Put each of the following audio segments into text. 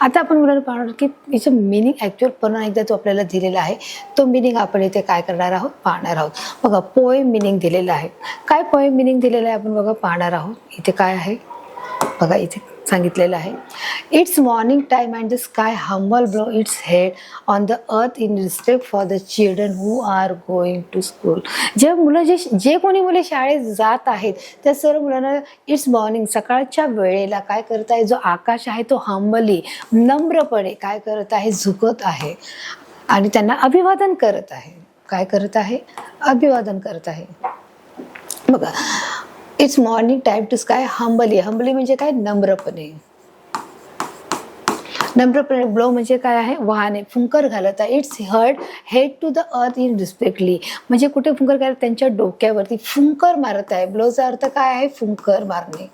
आता आपण मुलांना पाहणार की याचं मिनिंग ॲक्च्युअल पुन्हा एकदा तो आपल्याला दिलेला आहे. तो मिनिंग आपण इथे काय करणार आहोत, पाहणार आहोत. बघा, पोएम मिनिंग दिलेला आहे. काय पोएम मिनिंग दिलेलं आहे आपण बघा पाहणार आहोत. इथे काय आहे बघा, इथे सांगितलेलं आहे, it's morning time and the sky humble blow its head on the earth in respect for the children who are going to school. जे कोणी मुले शाळेत जात आहेत त्या सर्व मुलांना इट्स मॉर्निंग सकाळच्या वेळेला काय करत आहे, जो आकाश आहे तो हंबली नम्रपणे काय करत आहे, झुकत आहे आणि त्यांना अभिवादन करत आहे. काय करत आहे, अभिवादन करत आहे. बघा, it's morning time to sky humbly. Humbly म्हणजे काय, नम्रपणे. नम्रपणे ब्लो म्हणजे काय आहे, वाहने फुंकर घालत आहे. It's heard head to the earth in respectly म्हणजे कुठे फुंकर घालत, त्यांच्या डोक्यावरती फुंकर मारत आहे. ब्लोचा अर्थ काय आहे, फुंकर मारणे.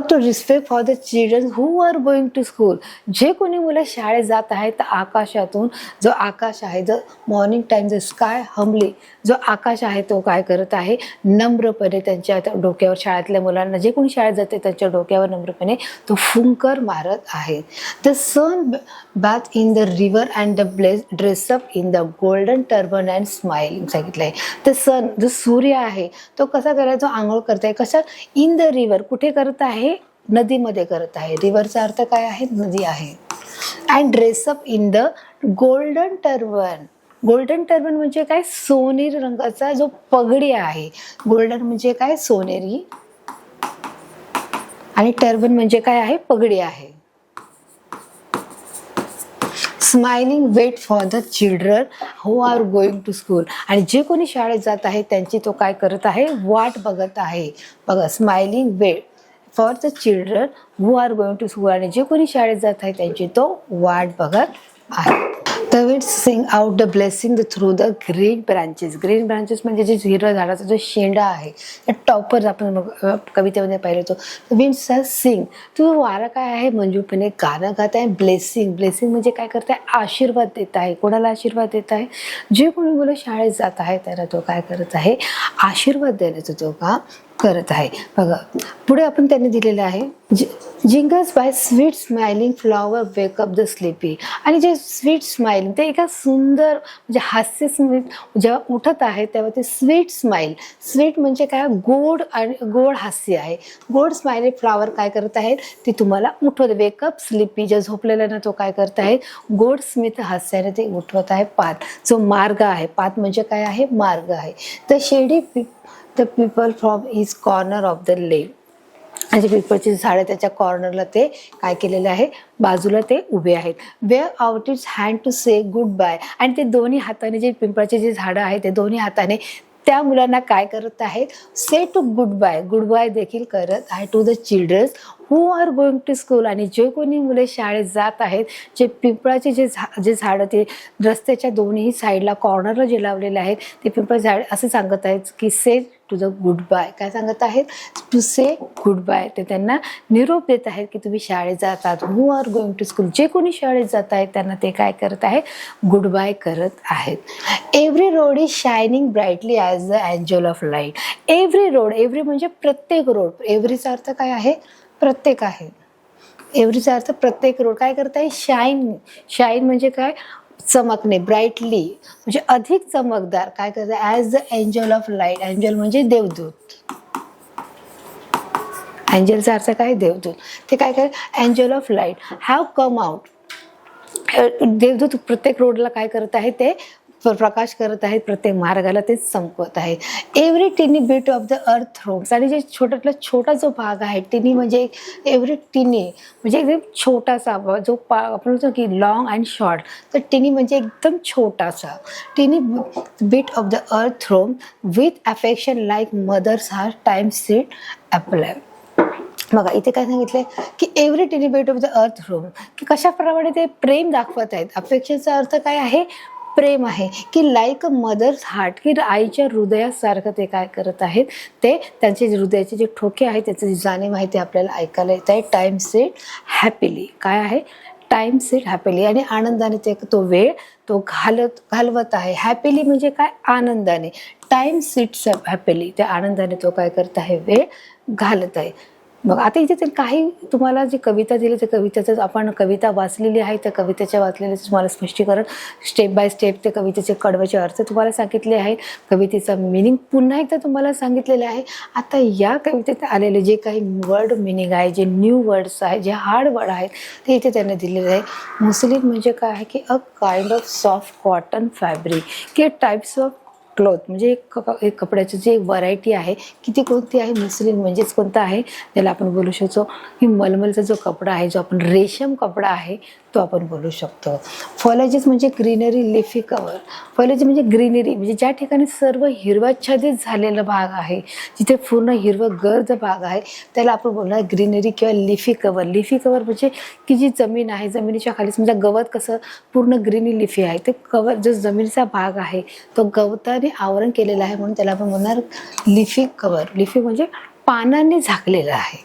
To respect for the children who are going to school. जे कोणी मुलं शाळेत जात आहेत तर आकाशातून जो आकाश आहे, the morning time the sky humbly, जो आकाश आहे तो काय करत आहे, नम्रपणे त्यांच्या डोक्यावर, शाळेतल्या मुलांना जे कोणी शाळेत जाते त्यांच्या डोक्यावर नम्रपणे तो फुंकर मारत आहे. The sun bath in the river and the dress up in the golden turban and smiling सांगितलं आहे. तर सन जो सूर्य आहे तो कसा करायचा, आंघोळ करत आहे. कशा, इन द रिव्हर कुठे करत आहे, नदीमध्ये करत आहे. रिव्हरचा अर्थ काय आहे, नदी आहे. And dress up in the golden turban. Golden turban म्हणजे काय, सोनेरी रंगाचा जो पगडी आहे. गोल्डन म्हणजे काय, सोनेरी, आणि टर्बन म्हणजे काय आहे, पगडी आहे. Smiling wait for the children who are going to school. आणि जे कोणी शाळेत जात आहे त्यांची तो काय करत आहे, वाट बघत आहे. बघा, smiling wait for the children who are going to school. आणि जे कोणी शाळेत जात आहे त्यांची तो वाट बघत आहे. The wind sing out the blessing through the green branches. Green branches म्हणजे जे हिरव्या झाडाचा जो शेंडा आहे, टॉपर आपण कवितेमध्ये पाहिलं होतं. विंड सिंग, तो वारा काय आहे, मंजूपणे गाणं गात आहे. ब्लेसिंग, ब्लेसिंग म्हणजे काय करत आहे, आशीर्वाद देत आहे. कोणाला आशीर्वाद देत आहे, जे कोणी मुलं शाळेत जात आहे त्यांना तो काय करत आहे, आशीर्वाद देण्याचं तो काम करत आहे. बघा, पुढे आपण त्यांनी दिलेलं आहे, jingles by sweet smiling flower wake up the sleepy. आणि जे स्वीट स्माइलिंग ते एका सुंदर म्हणजे हास्य जेव्हा उठत आहे तेव्हा ते स्वीट स्माइल. स्वीट म्हणजे काय, गोड आणि गोड हास्य आहे. गोड स्माइलिंग फ्लॉवर काय करत आहेत, ते तुम्हाला उठवत. वेकअप स्लीपी, ज्या झोपलेल्या ना तो काय करत आहे, गोड स्मित हास्याने ते उठवत आहे. पाथ, जो मार्ग आहे, पाथ म्हणजे काय आहे, मार्ग आहे. द शेडी the people from his corner of the lane. म्हणजे पिपळची झाड आहे त्याच्या कॉर्नरला ते काय केलेलं आहे, बाजूला ते उभे आहेत. Wear out its hand to say good bye. आणि ते दोन्ही हाताने, जे पिंपळाचे जे झाडं आहे ते दोन्ही हाताने त्या मुलांना काय करत आहेत, say to goodbye, goodbye देखील करत आहे. To the childrens who are going to school. आणि जे कोणी मुले शाळेत जात आहेत, जे पिंपळाचे जे झाडं ते रस्त्याच्या दोन्ही साईडला कॉर्नरला जे लावलेले आहेत ते पिंपळ झाड असं सांगत आहेत की से टू द गुड बाय. काय सांगत आहेत, टू से गुड बाय. ते त्यांना निरोप देत आहेत की तुम्ही शाळेत जातात. Who are going to school, जे कोणी शाळेत जात आहेत त्यांना ते काय करत आहेत, गुड बाय करत आहेत. Every road is shining brightly as the angel of light. Every road, every म्हणजे प्रत्येक रोड. एव्हरीचा अर्थ काय आहे, प्रत्येक आहे. एव्हरीचा अर्थ प्रत्येक रोड काय करत आहे, शाईन. शाईन म्हणजे काय, चमकणे. ब्राईटली म्हणजे अधिक चमकदार. काय करत आहे, as the angel of light. Angel म्हणजे देवदूत. एंजलचा अर्थ काय, देवदूत. ते काय करत, angel of light have come out. देवदूत प्रत्येक रोडला काय करत आहे, ते प्रकाश करत आहेत. प्रत्येक मार्गाला ते चमकवत आहे. Every tiny bit of the अर्थ रोम्स. आणि जे छोट्यातला छोटा जो भाग आहे, टिनी म्हणजे एव्हरी टिनी म्हणजे एकदम छोटासा, जो आपण म्हणतो की लॉंग अँड शॉर्ट, तर टिनी म्हणजे एकदम छोटासा. Tiny bit of the earth roam with affection like mother's heart time seat apply. बघा, इथे काय सांगितलंय की every tiny bit of the earth roam, की कशाप्रमाणे ते प्रेम दाखवत आहेत. अफेक्शनचा अर्थ काय आहे, प्रेम आहे. की लाईक अ मदर्स हार्ट, की आईच्या हृदयासारखं ते काय करत आहेत, ते त्यांचे हृदयाचे जे ठोके आहेत त्याची जी जाणीव आहे ते आपल्याला ऐकायला येत आहे. Time sheet happily. काय आहे, टाइम सीट हॅपीली. आणि आनंदाने ते तो वेळ तो घालवत आहे. हॅपीली म्हणजे काय, आनंदाने. टाइम सीट्स हॅपीली, त्या आनंदाने तो काय करत आहे, वेळ घालत आहे. मग आता इथे तर काही तुम्हाला जी कविता दिली त्या कवितेचं आपण कविता वाचलेली आहे, त्या कवितेच्या वाचलेले तुम्हाला स्पष्टीकरण स्टेप बाय स्टेप ते कवितेचे कडवचे अर्थ तुम्हाला सांगितले आहे, कवितेचा मिनिंग पुन्हा एकदा तुम्हाला सांगितलेलं आहे. आता या कवितेत आलेले जे काही वर्ड मिनिंग आहे, जे न्यू वर्ड्स आहेत, जे हार्ड वर्ड आहेत ते इथे त्यांनी दिलेले आहे. मुस्लिम म्हणजे काय आहे की a kind of soft cotton fabric की टाईप्स ऑफ क्लॉथ म्हणजे एक कपड्याची जी व्हरायटी आहे की ती कोणती आहे, मुस्लिम म्हणजेच कोणता आहे ज्याला आपण बोलू शकतो की मलमलचा जो कपडा आहे, जो आपण रेशम कपडा आहे तो आपण बोलू शकतो. फॉलेजेस म्हणजे ग्रीनरी लिफी कवर. फॉलेज म्हणजे ग्रीनरी म्हणजे ज्या ठिकाणी सर्व हिरवाच्छादित झालेला भाग आहे, जिथे पूर्ण हिरवं गर्द भाग आहे त्याला आपण बोलणार ग्रीनरी किंवा लिफी कवर. लिफी कवर म्हणजे की जी जमीन आहे, जमिनीच्या खाली समजा गवत कसं पूर्ण ग्रीनी लिफी आहे, ते कवर जो जमिनीचा भाग आहे तो गवताने आवरण केलेलं आहे म्हणून त्याला आपण म्हणणार लिफी कवर. लिफी म्हणजे पानांनी झाकलेलं आहे.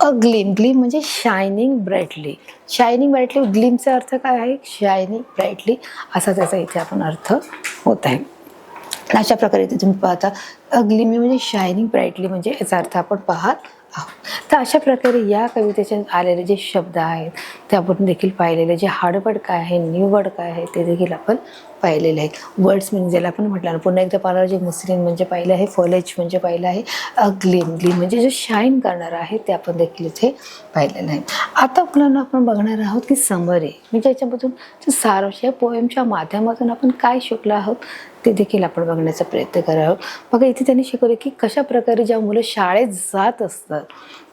अ ग्लीम. ग्लीम म्हणजे शायनिंग ब्राईटली. शायनिंग ब्राईटली, ग्लीमचा अर्थ काय आहे, शायनिंग ब्राईटली असा त्याचा इथे आपण अर्थ होत आहे. अशा प्रकारे इथे तुम्ही पाहता अ ग्लीम म्हणजे शायनिंग ब्राईटली म्हणजे याचा अर्थ आपण पाहत आहोत. तर अशा प्रकारे या कवितेचे आलेले जे शब्द आहेत ते आपण देखील पाहिलेले, जे हार्ड वर्ड काय आहे, न्यू वर्ड काय आहे ते देखील आपण पाहिलेले आहेत. वर्ड्स म्हणजे ज्याला आपण म्हटलं पुन्हा एकदा पाहिलं, जे मुस्लिम म्हणजे पाहिलं आहे, फॉलेज म्हणजे पाहिलं आहे, ग्लीम. ग्लीम म्हणजे जे शाईन करणार आहे ते आपण देखील इथे पाहिलेलं आहे. आता आपल्याला आपण बघणार आहोत की समरी म्हणजे याच्यामधून सारांश या पोएमच्या माध्यमातून आपण काय शिकलो आहोत ते देखील आपण बघण्याचा प्रयत्न करत आहोत. बघा इथे त्यांनी शिकवले की कशा प्रकारे ज्या मुलं शाळेत जात असतात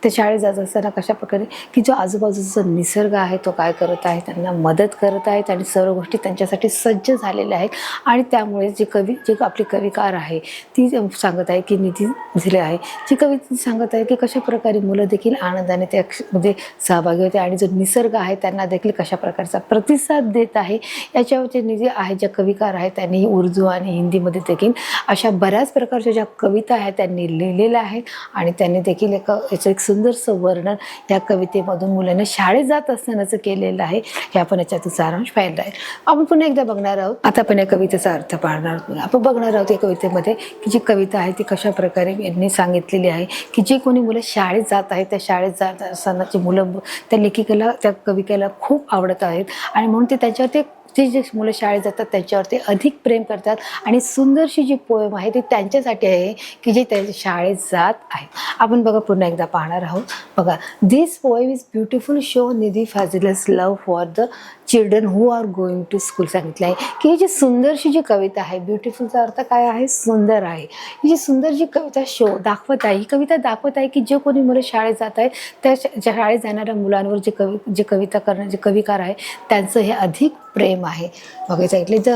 ते शाळेत जात असताना कशा प्रकारे की जो आजूबाजूचा निसर्ग आहे तो काय करत आहे, त्यांना मदत करत आहेत आणि सर्व गोष्टी त्यांच्यासाठी सज्ज झालेल्या आहेत. आणि त्यामुळे जे आपली कविकार आहे ती सांगत आहे की निधी दिले आहे, जी कविता सांगत आहे की कशा प्रकारे मुलं देखील आनंदाने त्यामध्ये सहभागी होते आणि जो निसर्ग आहे त्यांना देखील कशा प्रकारचा प्रतिसाद देत आहे याच्यावरचे निधी आहे. ज्या कविकार आहेत त्यांनी उर्दू आणि हिंदीमध्ये देखील अशा बऱ्याच प्रकारच्या ज्या कविता आहेत त्यांनी लिहिलेल्या आहेत आणि त्यांनी देखील याचं एक सुंदरसं वर्णन या कवितेमधून मुलांना शाळेत जात असतानाचं केलेलं आहे. हे आपण याच्यातून सारांश पाहिलं आहे. आपण पुन्हा एकदा बघणार आहोत. आता आपण या कवितेचा अर्थ पाहणार आहोत. आपण बघणार आहोत या कवितेमध्ये की जी कविता आहे ती कशा प्रकारे यांनी सांगितलेली आहे की जे कोणी मुलं शाळेत जात आहेत त्या शाळेत जात असतानाची मुलं त्या लेखिकेला त्या कवितेला खूप आवडत आहेत आणि म्हणून ते त्याच्यावरती जे मुलं शाळेत जातात त्यांच्यावरती अधिक प्रेम करतात आणि सुंदरशी जी पोएम आहे ती त्यांच्यासाठी आहे की जे त्या शाळेत जात आहेत. आपण बघा पुन्हा एकदा पाहणार आहोत. बघा this poem is beautiful show Nidhi Fazil's love for the children who are going to school सांगितलं आहे की ही जी सुंदरशी जी कविता आहे, ब्युटिफुलचा अर्थ काय आहे, सुंदर आहे. ही जी सुंदर जी कविता शो दाखवत आहे, ही कविता दाखवत आहे की जे कोणी मुलं शाळेत जात आहेत त्या शाळेत जाणाऱ्या मुलांवर जे कविता करणारे जे कविकार आहे त्यांचं हे अधिक प्रेम आहे. बघायचं ऐकले the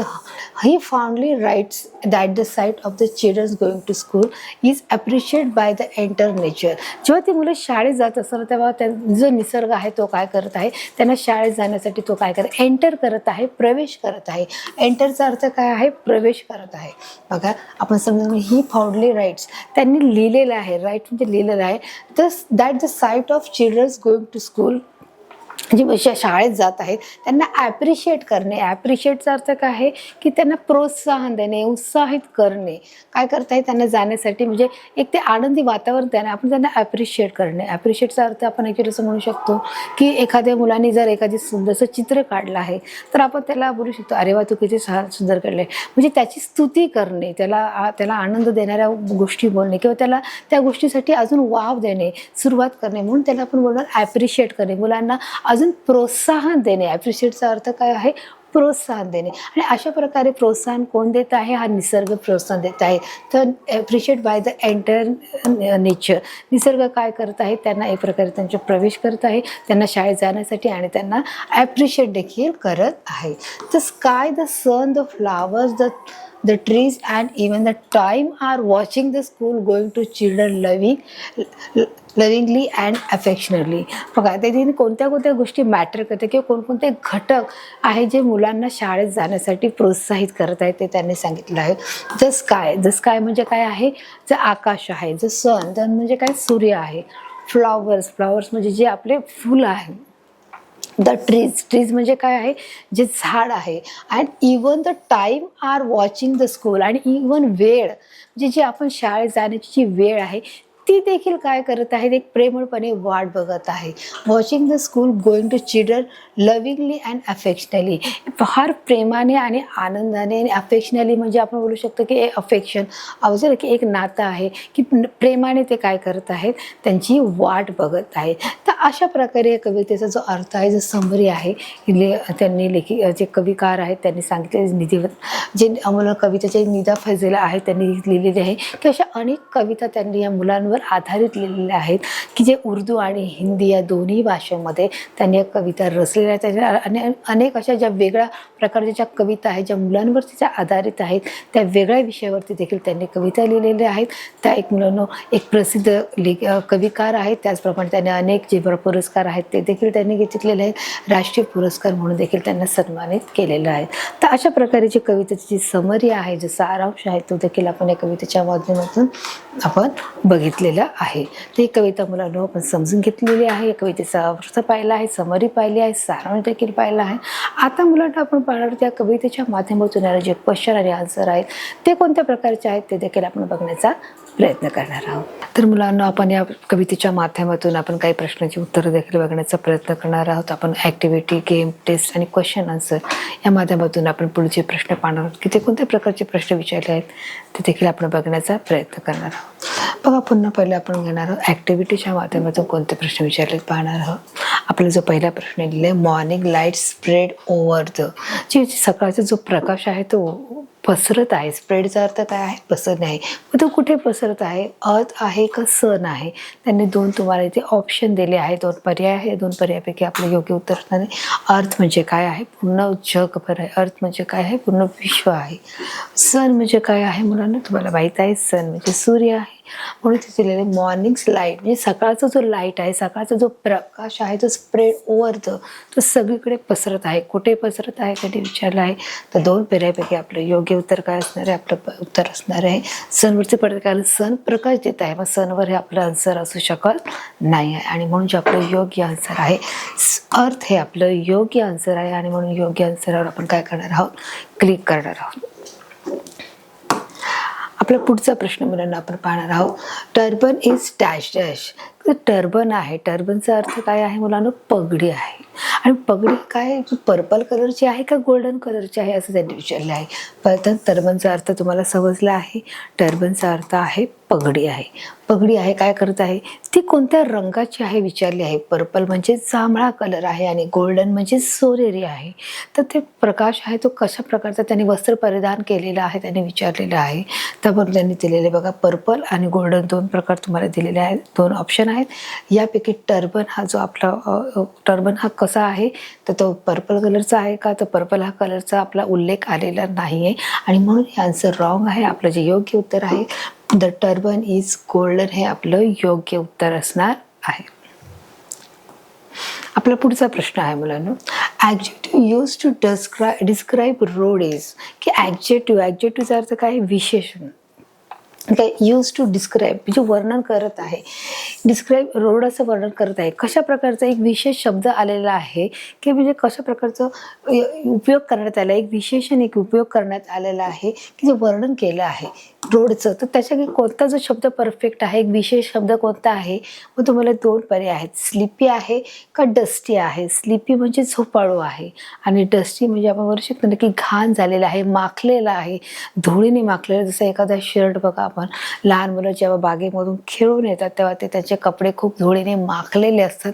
he fondly writes that the sight of the children's going to school is appreciate by the entire nature. जेव्हा ती मुलं शाळेत जात असताना तेव्हा जो निसर्ग आहे तो काय करत आहे, त्यांना शाळेत जाण्यासाठी तो काय करत एंटर करत आहे, प्रवेश करत आहे. एंटरचा अर्थ काय आहे, प्रवेश करत आहे. बघा आपण समजा ही फाउंडली राईट्स त्यांनी लिहिलेलं आहे, राईट म्हणजे लिहिलेलं आहे that the sight of children's going to school जे शाळेत जात आहेत त्यांना ॲप्रिशिएट करणे. ॲप्रिशिएटचा अर्थ काय आहे की त्यांना प्रोत्साहन देणे, उत्साहित करणे. काय करताय त्यांना जाण्यासाठी म्हणजे एक ते आनंदी वातावरण देणे, आपण त्यांना ॲप्रिशिएट करणे. ॲप्रिशिएटचा अर्थ आपण ॲक्च्युली असं म्हणू शकतो की एखाद्या मुलांनी जर एखादी सुंदरसं चित्र काढलं आहे तर आपण त्याला बोलू शकतो अरे वा तू किती सुंदर काढलं आहे, म्हणजे त्याची स्तुती करणे, त्याला आनंद देणाऱ्या गोष्टी बोलणे किंवा त्याला त्या गोष्टीसाठी अजून वाव देणे, सुरुवात करणे, म्हणून त्याला आपण बोलणार ॲप्रिशिएट करणे. मुलांना अजून प्रोत्साहन देणे. ॲप्रिशिएटचा अर्थ काय आहे, प्रोत्साहन देणे. आणि अशा प्रकारे प्रोत्साहन कोण देत आहे, हा निसर्ग प्रोत्साहन देत आहे. तर appreciate bye the entire nature. निसर्ग काय करत आहे, त्यांना एक प्रकारे त्यांचा प्रवेश करत आहे, त्यांना शाळेत जाण्यासाठी आणि त्यांना ॲप्रिशिएट देखील करत आहे. The sky, the sun, the flowers, the trees and even the time are watching the school going to children lovingly and affectionately. बघा त्याने कोणत्या गोष्टी मॅटर करते किंवा कोणकोणते घटक आहे जे मुलांना शाळेत जाण्यासाठी प्रोत्साहित करत आहेत ते त्यांनी सांगितलं आहे. द स्काय म्हणजे काय आहे, जे आकाश आहे. द सन म्हणजे काय, सूर्य आहे. फ्लॉवर्स म्हणजे जे आपले फुलं आहे. द ट्रीज म्हणजे काय आहे, जे झाड आहे. And even the time are watching the school. आणि इवन वेळ म्हणजे जी आपण शाळेत जाण्याची जी वेळ आहे ती देखील काय करत आहेत, एक प्रेमळपणे वाट बघत आहे. Watching the school going to children lovingly and affectionately, फार प्रेमाने आणि आनंदाने आणि अफेक्शनली म्हणजे आपण बोलू शकतो की अफेक्शन अवजर की एक नातं आहे की प्रेमाने ते काय करत आहेत, त्यांची वाट बघत आहे. तर अशा प्रकारे कवितेचा जो अर्थ आहे, जो समरी आहे, त्यांनी जे कविकार आहेत त्यांनी सांगितले, जे आम्हाला कवितेचे निदा फैजेला आहेत त्यांनी लिहिलेले आहे की अशा अनेक कविता त्यांनी या मुलांवर आधारित लिहिलेल्या आहेत की जे उर्दू आणि हिंदी या दोन्ही भाषेमध्ये त्यांनी या कविता रचलेल्या आहेत. त्याच्या अनेक अशा ज्या वेगळ्या प्रकारच्या ज्या कविता आहेत, ज्या मुलांवरती ज्या आधारित आहेत, त्या वेगळ्या विषयावरती देखील त्यांनी कविता लिहिलेल्या आहेत. त्या एक मुलांना एक प्रसिद्ध कविकार आहेत, त्याचप्रमाणे त्यांनी अनेक जे पुरस्कार आहेत ते देखील त्यांनी घेतलेले आहेत. राष्ट्रीय पुरस्कार म्हणून देखील त्यांना सन्मानित केलेलं आहे. तर अशा प्रकारची कवितेची जी समरी आहे, जो सारांश आहे, तो देखील आपण या कवितेच्या माध्यमातून आपण बघितलेला आहे. ती कविता मुलांना आपण समजून घेतलेली आहे, या कवितेचा अर्थ पाहिला आहे, समरी पाहिली आहे, सारांश देखील पाहिला आहे. आता मुलांना आपण पाहणार त्या कवितेच्या माध्यमातून येणारे जे क्वेश्चन आणि आन्सर आहेत ते कोणत्या प्रकारचे आहेत ते देखील आपण बघण्याचा प्रयत्न करणार आहोत. तर मुलांना आपण या कवितेच्या माध्यमातून आपण काही प्रश्नांची उत्तरं देखील बघण्याचा प्रयत्न करणार आहोत. आपण ॲक्टिव्हिटी, गेम, टेस्ट आणि क्वेश्चन आन्सर या माध्यमातून आपण पुढचे प्रश्न पाहणार आहोत की ते कोणत्या प्रकारचे प्रश्न विचारले आहेत ते देखील आपण बघण्याचा प्रयत्न करणार आहोत. बघा, पुन्हा पहिले आपण घेणार आहोत ॲक्टिव्हिटीच्या माध्यमातून कोणते प्रश्न विचारले पाहणार आहोत. आपला जो पहिला प्रश्न लिहिला आहे, morning light spread over the, जे सकाळचा जो प्रकाश आहे तो पसरत आहे. स्प्रेडचा अर्थ काय आहे, पसरणे आहे. मग तो कुठे पसरत आहे, अर्थ आहे का सन आहे. त्यांनी दोन तुम्हाला इथे ऑप्शन दिले आहे, दोन पर्याय आहे. दोन पर्यायापैकी आपलं योग्य उत्तर असणार आहे. अर्थ म्हणजे काय आहे, पूर्ण जगभर आहे. अर्थ म्हणजे काय आहे, पूर्ण विश्व आहे. सन म्हणजे काय आहे मुलांना, तुम्हाला माहीत आहे, सन म्हणजे सूर्य आहे. म्हणून तिथे लिहिलेले मॉर्निंग्स लाईट म्हणजे सकाळचा जो लाईट आहे, सकाळचा जो प्रकाश आहे तो स्प्रेड ओव्हर द, तो सगळीकडे पसरत आहे. कुठे पसरत आहे त्यांनी विचारलं आहे. तर दोन पर्यायापैकी आपलं योग्य उत्तर काय असणार आहे, आपलं उत्तर असणार आहे सनवरती पडत, कारण सन प्रकाश देत आहे. मग सनवर हे आपलं आन्सर असू शकत नाही आहे आणि म्हणून जे आपलं योग्य आन्सर आहे अर्थ हे आपलं योग्य आन्सर आहे आणि म्हणून योग्य आन्सरवर आपण काय करणार आहोत, क्लिक करणार आहोत. आपला पुढचा प्रश्न मुलांना आपण पाहणार आहोत. Turban is dash dash. Turban आहे, टर्बनचा अर्थ काय आहे मुलांना, पगडी आहे. आणि पगडी काय पर्पल कलरची आहे का गोल्डन कलरची आहे असं त्यांनी विचारले आहे. तर टर्बनचा अर्थ तुम्हाला समजला आहे. टर्बनचा अर्थ आहे पगडी आहे. पगडी आहे, काय करत आहे ती, कोणत्या रंगाची आहे विचारली आहे. पर्पल म्हणजे जांभळा कलर आहे आणि गोल्डन म्हणजे सोनेरी आहे. तर ते प्रकाश आहे तो कशा प्रकारचा त्यांनी वस्त्र परिधान केलेला आहे त्यांनी विचारलेलं आहे. त्याबरोबर त्यांनी दिलेले बघा पर्पल आणि गोल्डन दोन प्रकार तुम्हाला दिलेले आहेत, दोन ऑप्शन आहेत. यापैकी टर्बन हा जो आपला टर्बन हा कसा आहे तर तो पर्पल कलरचा आहे का, तर पर्पल हा कलरचा आपला उल्लेख आलेला नाही आहे आणि म्हणून हे आन्सर रॉंग आहे. आपलं जे योग्य उत्तर आहे द टर्बन इज गोल्डन हे आपलं योग्य उत्तर असणार आहे. आपला पुढचा प्रश्न आहे मुलांनो, adjective use to describe road is, की ॲडजेक्टिव्हचा अर्थ काय, विशेषण. काय यूज टू डिस्क्राईब म्हणजे वर्णन करत आहे. डिस्क्राईब रोडाचं वर्णन करत आहे. कशा प्रकारचा एक विशेष शब्द आलेला आहे की म्हणजे कशा प्रकारचं उपयोग करण्यात आला, एक विशेषण एक उपयोग करण्यात आलेला आहे की जे वर्णन केलं आहे रोडचं. तर त्याच्या कोणता जो शब्द परफेक्ट आहे, एक विशेष शब्द कोणता आहे. मग तुम्हाला दोन पर्याय आहेत, स्लिपी आहे का डस्टी आहे. स्लिपी म्हणजे झोपाळू आहे आणि डस्टी म्हणजे आपण बोलू शकतो ना की घाण झालेला आहे, माखलेला आहे, धुळीने माखलेला. जसं एखादा शर्ट बघा, आपण लहान मुलं जेव्हा बागेमधून खेळून येतात तेव्हा ते त्यांचे कपडे खूप धुळीने माखलेले असतात,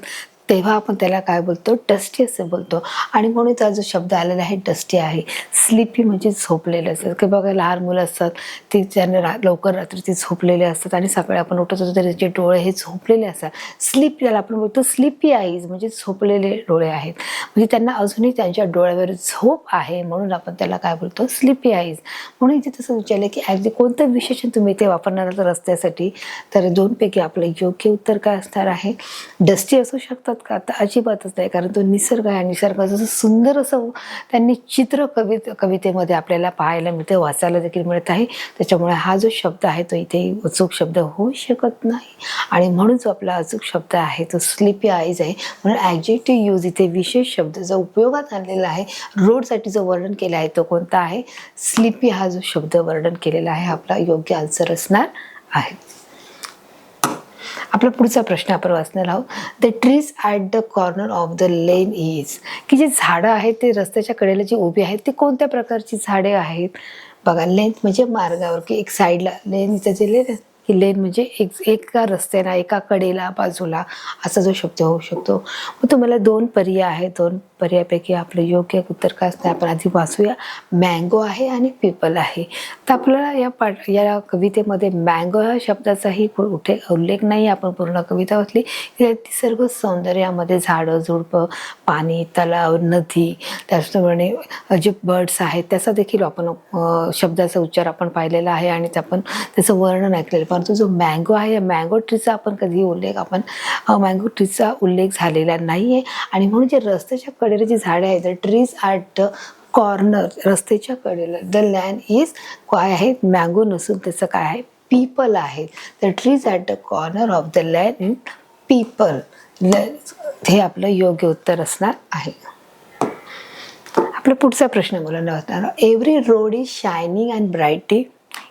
तेव्हा आपण त्याला काय बोलतो, डस्टी असं बोलतो. आणि म्हणून हा जो शब्द आलेला आहे डस्टी आहे. स्लिपी म्हणजे झोपलेलं असतात, की बघा लहान मुलं असतात ती त्यांना लवकर रात्री ती झोपलेले असतात आणि सकाळी आपण उठत होतो तरी त्यांचे डोळे हे झोपलेले असतात. स्लीप त्याला आपण बोलतो स्लिपी आईज म्हणजे झोपलेले डोळे आहेत, म्हणजे त्यांना अजूनही त्यांच्या डोळ्यावर झोप आहे म्हणून आपण त्याला काय बोलतो, स्लिपी आईज. म्हणून इथे तसं विचारलं की ॲक्च्युली कोणतं विशेषण तुम्ही इथे वापरणार आहात रस्त्यासाठी, तर दोनपैकी आपलं योग्य उत्तर काय असणार आहे, डस्टी असू शकतात का, आता अजिबातच नाही, कारण तो निसर्ग आहे. निसर्गाचं जसं सुंदर असं त्यांनी चित्र कवितेमध्ये आपल्याला पाहायला मिळते, वाचायला देखील मिळत आहे. त्याच्यामुळे हा जो शब्द आहे तो इथे अचूक शब्द होऊ शकत नाही आणि म्हणून जो आपला अचूक शब्द आहे तो स्लिपी आईज आहे. म्हणून ॲडजेक्टिव्ह यूज इथे विशेष शब्द जो उपयोगात आणलेला आहे रोडसाठी जो वर्णन केला आहे तो कोणता आहे, स्लिपी हा जो शब्द वर्णन केलेला आहे आपला योग्य आन्सर असणार आहे. आपला पुढचा प्रश्न आपण वाचणार आहोत. The trees at the corner of the lane is, की जे झाडं आहेत ते रस्त्याच्या कडेला जी उभी आहेत ती कोणत्या प्रकारची झाडे आहेत. बघा, लेन म्हणजे मार्गावर, की एक साईडला लेन, इथं जे लेन की लेन म्हणजे एका रस्त्याला एका कडेला बाजूला असा जो शब्द होऊ शकतो. मग तुम्हाला 2 पर्याय आहेत. 2 पर्यायापैकी आपलं योग्य उत्तर काय असतं आपण आधी वाचूया. मँगो आहे आणि पीपल आहे. तर आपल्याला या कवितेमध्ये मँगो ह्या शब्दाचाही कुठे उल्लेख नाही. आपण पूर्ण कविता वाचली की ती सर्व सौंदर्यामध्ये झाडं झुडपं, पाणी, तलाव, नदी, त्याचप्रमाणे जे बर्ड्स आहेत त्याचा देखील आपण शब्दाचा उच्चार आपण पाहिलेला आहे आणि आपण त्याचं वर्णन ऐकलेलं. परंतु जो मँगो आहे, मँगो ट्रीचा आपण कधी मँगो ट्रीचा उल्लेख झालेला नाही आहे. आणि म्हणून जे रस्त्याच्या कडेला जी झाडे आहेत, the trees at the corner, रस्त्याच्या कडेला, द लँड इज काय आहे, मँगो नसून त्याचं काय आहे, पीपल आहे. The trees at the corner of the land in people, हे आपलं योग्य उत्तर असणार आहे. आपला पुढचा प्रश्न मुलांना होता, every road is shining and brightly.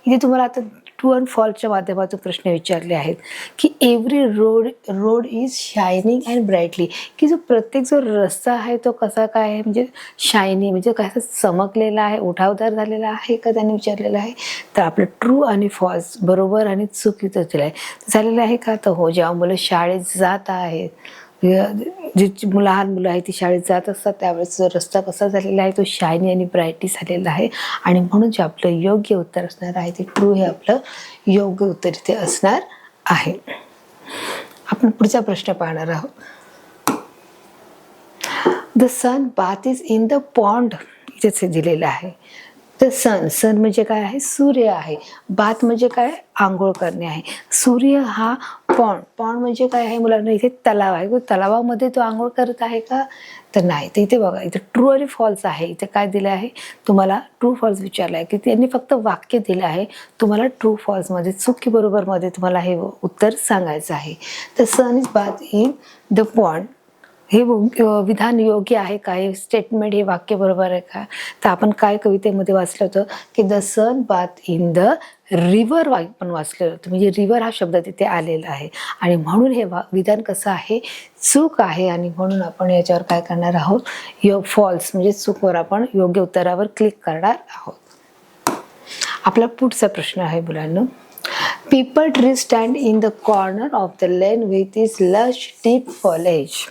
इथे तुम्हाला आता ट्रू अँड फॉल्सच्या माध्यमातून प्रश्न विचारले आहेत की every road is shining and brightly, की प्रत्येक जो रस्ता आहे तो कसा काय आहे, म्हणजे शायनिंग म्हणजे कसा चमकलेला आहे, उठावदार झालेला आहे का, त्यांनी विचारलेलं आहे. तर आपलं ट्रू आणि फॉल्स, बरोबर आणि चुकीचं झालेलं आहे का. तर हो, जेव्हा मुलं शाळेत जात आहेत, जी लहान मुलं आहेत ती शाळेत जात असतात त्यावेळेस जो रस्ता कसा झालेला आहे तो शायनी आणि ब्राईटली झालेला आहे. आणि म्हणून जे आपलं योग्य उत्तर असणार आहे ते ट्रू, हे आपलं योग्य उत्तर इथे असणार आहे. आपण पुढचा प्रश्न पाहणार आहोत. The sun bath is in the pond, इथेच दिलेलं आहे. द सन म्हणजे काय आहे, सूर्य आहे. बाथ म्हणजे काय, आंघोळ करणे आहे. सूर्य हा पॉन्ड म्हणजे काय आहे मुलांना, इथे तलाव आहे. तलावामध्ये तो आंघोळ करत आहे का, तर नाही. तर इथे बघा, इथे ट्रू आणि फॉल्स आहे. इथे काय दिलं आहे तुम्हाला, ट्रू फॉल्स विचारलं आहे की त्यांनी फक्त वाक्य दिलं आहे. तुम्हाला ट्रू फॉल्समध्ये, चूक बरोबरमध्ये तुम्हाला हे उत्तर सांगायचं आहे. तर sun is bath in the pond, हे विधान योग्य आहे का, हे स्टेटमेंट, हे वाक्य बरोबर आहे का. तर आपण काय कवितेमध्ये वाचलं होतं की the sun bath in the river आपण वाचलेलं होतं. म्हणजे रिव्हर हा शब्द तिथे आलेला आहे आणि म्हणून हे विधान कसं आहे, चूक आहे. आणि म्हणून आपण याच्यावर काय करणार आहोत, फॉल्स म्हणजे चूकवर आपण योग्य उत्तरावर क्लिक करणार आहोत. आपला पुढचा प्रश्न आहे मुलांनो, people tree stand in the corner of the lane with is lush deep फॉलेज.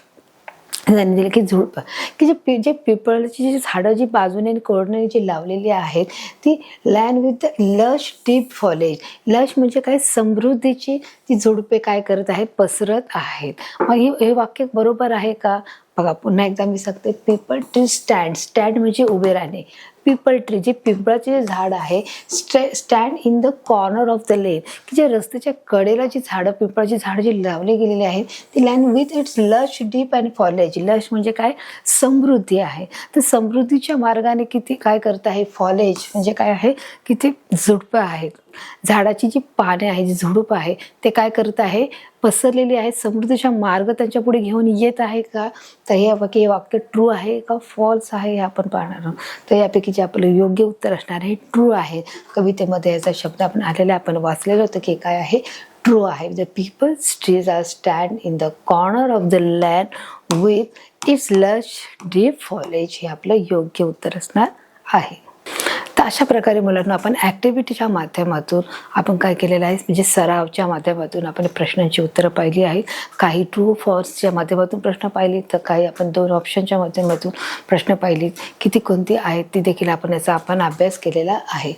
त्यांनी दिलं की झुडपं, की जे पिपळची जी झाडं जी बाजूने आणि कोरडणे जी लावलेली आहेत ती land with lush deep फॉलेज. Lush म्हणजे काय, समृद्धीची ती झुडपे काय करत आहेत, पसरत आहेत. मग हे वाक्य बरोबर आहे का. बघा पुन्हा एकदा मी सांगते, पीपल ट्री स्टँड म्हणजे उभे राहणे. पीपल ट्री, जे पिंपळाचे जे झाड आहे, stand in the corner of the lane, की जे रस्त्याच्या कडेला जी झाडं, पिंपळाची झाडं जी लावली गेलेली आहेत ती land with its lush deep and फॉलेज. Lush म्हणजे काय, समृद्धी आहे. तर समृद्धीच्या मार्गाने किती काय करत आहे, फॉलेज म्हणजे काय आहे, किती झुडपं आहेत. झाडाची जी पाने आहे, जी झुडूप आहे ते काय करत आहे, पसरलेली आहे. समृद्धीचा मार्ग त्यांच्या पुढे घेऊन येत आहे का. तर हे वाक्य ट्रू आहे का फॉल्स आहे हे आपण पाहणार आहोत. तर यापैकी जे आपलं योग्य उत्तर असणार आहे ट्रू आहे. कवितेमध्ये याचा शब्द आपण आलेला, आपण वाचलेलं होतं की काय आहे, ट्रू आहे. The peepals trees are stand in the corner of the land with its lush deep foliage, हे आपलं योग्य उत्तर असणार आहे. तर अशा प्रकारे मुलांना आपण ॲक्टिव्हिटीच्या माध्यमातून आपण काय केलेलं आहे, म्हणजे सरावच्या माध्यमातून आपण प्रश्नांची उत्तरं पाहिली आहेत. काही ट्रू फॉल्सच्या माध्यमातून प्रश्न पाहिले, तर काही आपण 2 ऑप्शनच्या माध्यमातून प्रश्न पाहिलीत. किती कोणती आहेत ती देखील आपण याचा अभ्यास केलेला आहे.